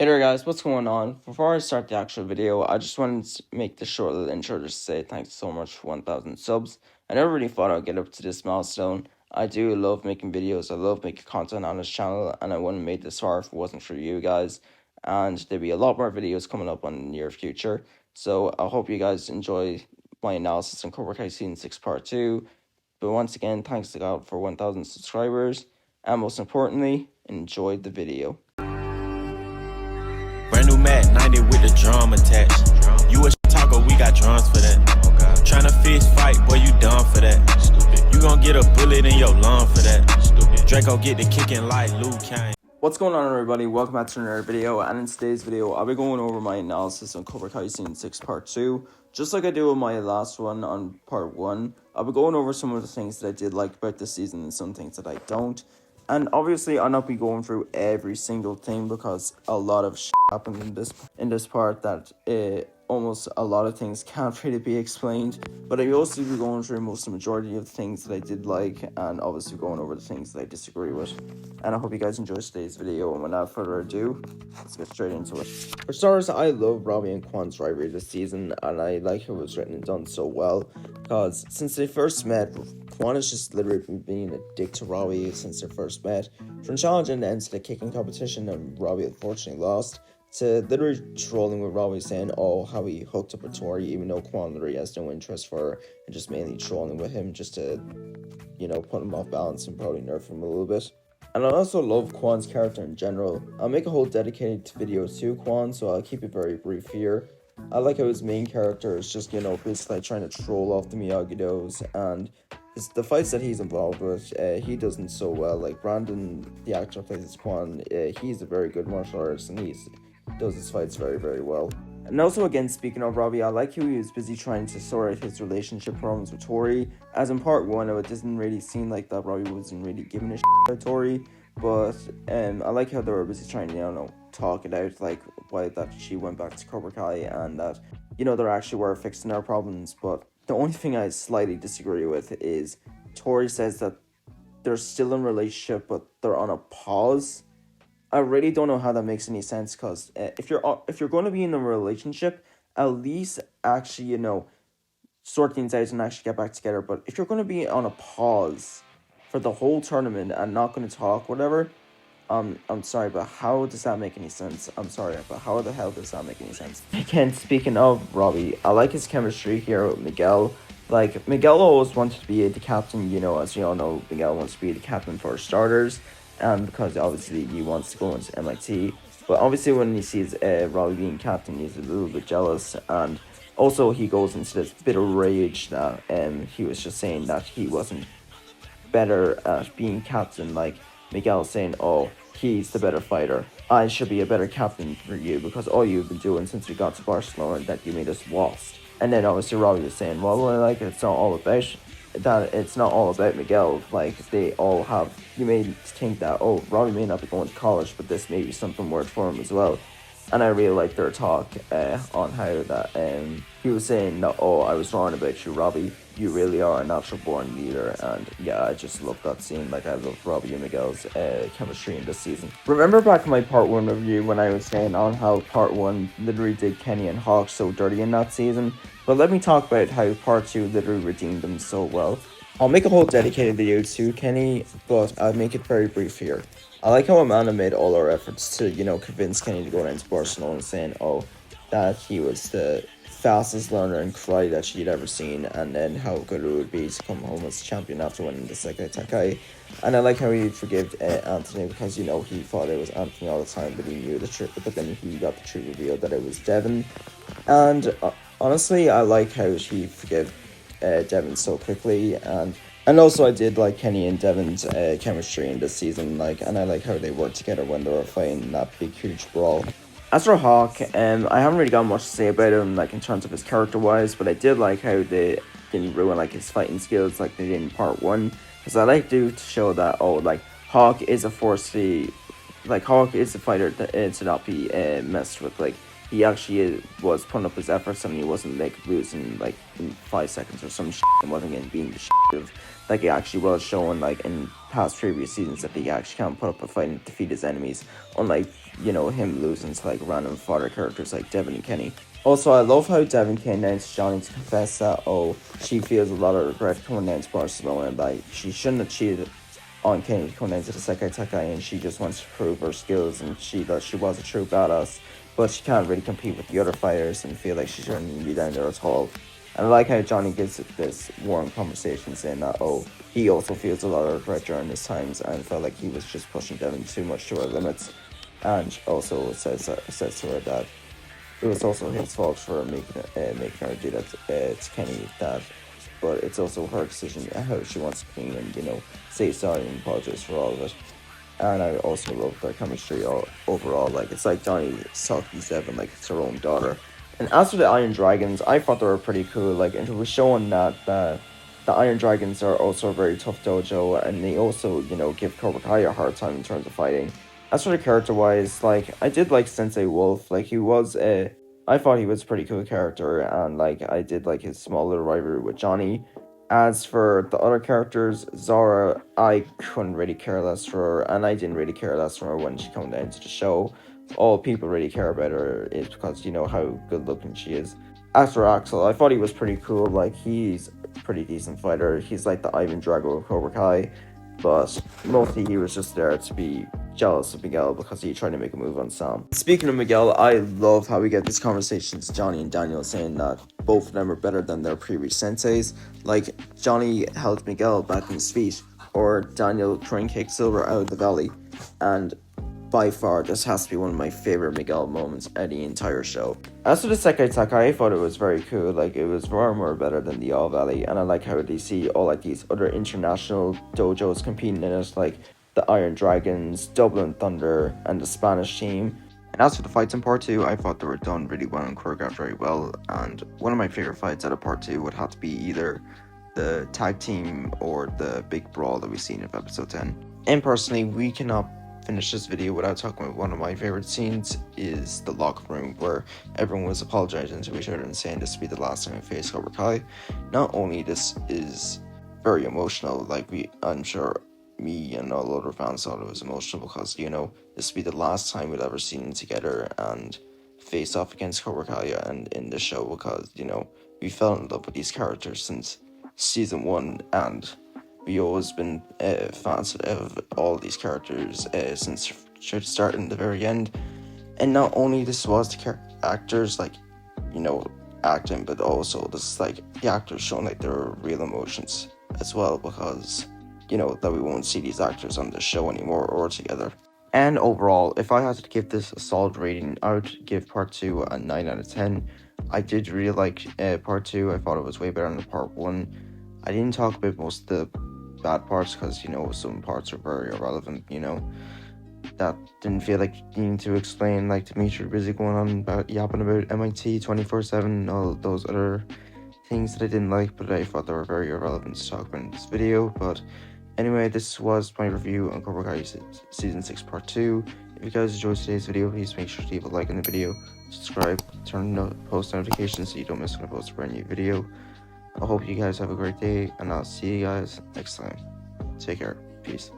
Hey there guys, what's going on? Before I start the actual video, I just wanted to make this short little intro just to say thanks so much for 1000 subs. I never really thought I'd get up to this milestone. I do love making videos, I love making content on this channel, and I wouldn't have made this far if it wasn't for you guys. And there'll be a lot more videos coming up in the near future. So I hope you guys enjoy my analysis on Cobra Kai Season 6 Part 2. But once again, thanks to God for 1000 subscribers. And most importantly, enjoy the video. Brand new Mac 90 with the drum attached. You a talker, we got drums for that. Tryna fist fight, boy, you done for that. You gon' get a bullet in your lung for that. Draco get the kicking like Luke Kane. What's going on, everybody? Welcome back to another video, and in today's video I'll be going over my analysis on Cobra Kai Season 6 Part 2. Just like I do with my last one on Part 1, I'll be going over some of the things that I did like about this season and some things that I don't. And obviously I'll not be going through every single thing because a lot of shit happened in this part that almost a lot of things can't really be explained. But I also be going through most of the majority of the things that I did like, and obviously going over the things that I disagree with. And I hope you guys enjoy today's video, and without further ado, let's get straight into it. For starters, I love Robby and Kwon's rivalry this season, and I like how it was written and done so well, because since they first met, Kwon has just literally been being a dick to Robby since they first met. From challenging the end to the kicking competition, and Robby unfortunately lost, to literally trolling with Robby saying, oh, how he hooked up with Tori, even though Kwon literally has no interest for her, and just mainly trolling with him just to, put him off balance and probably nerf him a little bit. And I also love Kwon's character in general. I'll make a whole dedicated video to Kwon, so I'll keep it very brief here. I like how his main character is just, basically trying to troll off the Miyagi-Dos, and the fights that he's involved with, he doesn't so well. Like Brandon, the actor who plays Kwon, he's a very good martial artist, and he does his fights very, very well. And also, again, speaking of Robby, I like how he was busy trying to sort out his relationship problems with Tori. As in Part 1, it doesn't really seem like that Robby wasn't really giving a shit about Tori. But I like how they were busy trying to, talk it out, like why that she went back to Cobra Kai, and that, they actually were fixing their problems. But the only thing I slightly disagree with is Tori says that they're still in a relationship, but they're on a pause. I really don't know how that makes any sense, because if you're going to be in a relationship, at least actually, sort things out and actually get back together. But if you're going to be on a pause for the whole tournament and not going to talk, whatever, I'm sorry, but how does that make any sense? I'm sorry, but how the hell does that make any sense? Again, speaking of Robby, I like his chemistry here with Miguel. Like, Miguel always wanted to be the captain, as you all know, Miguel wants to be the captain for starters, and because obviously he wants to go into MIT. But obviously when he sees Robby being captain, he's a little bit jealous, and also he goes into this bit of rage that he was just saying that he wasn't better at being captain, like Miguel saying, oh, he's the better fighter, I should be a better captain for you because all you've been doing since we got to Barcelona that you made us lost. And then obviously Robby was saying, well, like, it's not all about Miguel. Like, they all have, you may think that, oh, Robby may not be going to college, but this may be something worth for him as well. And I really like their talk on how that he was saying that, oh, I was wrong about you, Robby. You really are a natural born leader. And yeah, I just love that scene. Like, I love Robby and Miguel's chemistry in this season. Remember back in my Part 1 review when I was saying on how Part 1 literally did Kenny and Hawk so dirty in that season? But let me talk about how Part 2 literally redeemed them so well. I'll make a whole dedicated video to Kenny, but I'll make it very brief here. I like how Amanda made all her efforts to, convince Kenny to go down to Barcelona, saying, oh, that he was the fastest learner in karate that she'd ever seen, and then how good it would be to come home as champion after winning the Sekai Takai. And I like how he forgave Anthony because, he thought it was Anthony all the time, but he knew the truth, but then he got the truth revealed that it was Devin. And honestly, I like how he forgave Devin so quickly, and also I did like Kenny and Devin's chemistry in this season, and I like how they worked together when they were fighting that big huge brawl. As for Hawk, I haven't really got much to say about him, in terms of his character wise, but I did like how they didn't ruin his fighting skills like they did in Part 1, because I like to show that, oh, Hawk is a force to, Hawk is a fighter to not be messed with. Like, he actually was putting up his efforts and he wasn't like losing like in 5 seconds or some shit and wasn't getting beaten the shit of. Like he actually was showing like in past previous seasons that he actually can put up a fight and defeat his enemies, unlike, you know, him losing to like random fodder characters like Devin and Kenny. Also, I love how Devin came down to Johnny to confess that, oh, she feels a lot of regret coming down to Barcelona, and like she shouldn't have cheated on Kenny coming down to the Sekai Tekai, and she just wants to prove her skills and that she was a true badass, but she can't really compete with the other fighters and feel like she shouldn't be down there at all. And I like how Johnny gives it this warm conversation saying that, oh, he also feels a lot of regret during his times and felt like he was just pushing Devin too much to her limits. And also says to her that it was also his fault for making her do that to Kenny, that, but it's also her decision how she wants to clean and, you know, say sorry and apologize for all of it. And I also love their chemistry overall. Like, it's like Johnny talking to Devin like it's her own daughter. And as for the Iron Dragons, I thought they were pretty cool. Like, it was showing that the Iron Dragons are also a very tough dojo, and they also, you know, give Cobra Kai a hard time in terms of fighting. As for the character-wise, like, I did like Sensei Wolf. Like, I thought he was a pretty cool character, and, like, I did like his small little rivalry with Johnny. As for the other characters, Zara, I couldn't really care less for her, and I didn't really care less for her when she came down to the show. All people really care about her is because, you know, how good looking she is. As for Axel, I thought he was pretty cool. Like, he's a pretty decent fighter. He's like the Ivan Drago of Cobra Kai, but mostly he was just there to be jealous of Miguel because he tried to make a move on Sam. Speaking of Miguel, I love how we get these conversations, Johnny and Daniel saying that both of them are better than their previous senseis. Like, Johnny held Miguel back on his feet, or Daniel trying to kick Silver out of the valley, and by far, this has to be one of my favorite Miguel moments of the entire show. As for the Sekai Takai, I thought it was very cool. Like, it was far more better than the All Valley, and I like how they see all like these other international dojos competing in it, like the Iron Dragons, Dublin Thunder, and the Spanish team. And as for the fights in part 2, I thought they were done really well and choreographed very well, and one of my favorite fights out of part 2 would have to be either the tag team or the big brawl that we've seen in episode 10. And personally, we cannot finish this video without talking about one of my favorite scenes, is the locker room where everyone was apologizing to each other and saying this would be the last time I face Cobra Kai. Not only this is very emotional, like I'm sure me and all other fans thought it was emotional because, you know, this would be the last time we'd ever seen them together and face off against Cobra Kai and in the show, because, you know, we fell in love with these characters since season 1, and we always been fans of all these characters since the start and the very end. And not only this was the actors, like, you know, acting, but also this is like the actors showing like their real emotions as well, because, you know, that we won't see these actors on the show anymore or together. And overall, if I had to give this a solid rating, I would give part 2 a 9 out of 10. I did really like part 2. I thought it was way better than part 1. I didn't talk about most of the bad parts because, you know, some parts are very irrelevant, you know, that didn't feel like needing to explain, like Dimitri busy going on about yapping about MIT 24/7 and all those other things that I didn't like, but I thought they were very irrelevant to talk about in this video. But anyway, this was my review on Cobra Kai Season 6 Part 2. If you guys enjoyed today's video, please make sure to leave a like on the video, subscribe, turn on post notifications so you don't miss when I post a brand new video. I hope you guys have a great day, and I'll see you guys next time. Take care. Peace.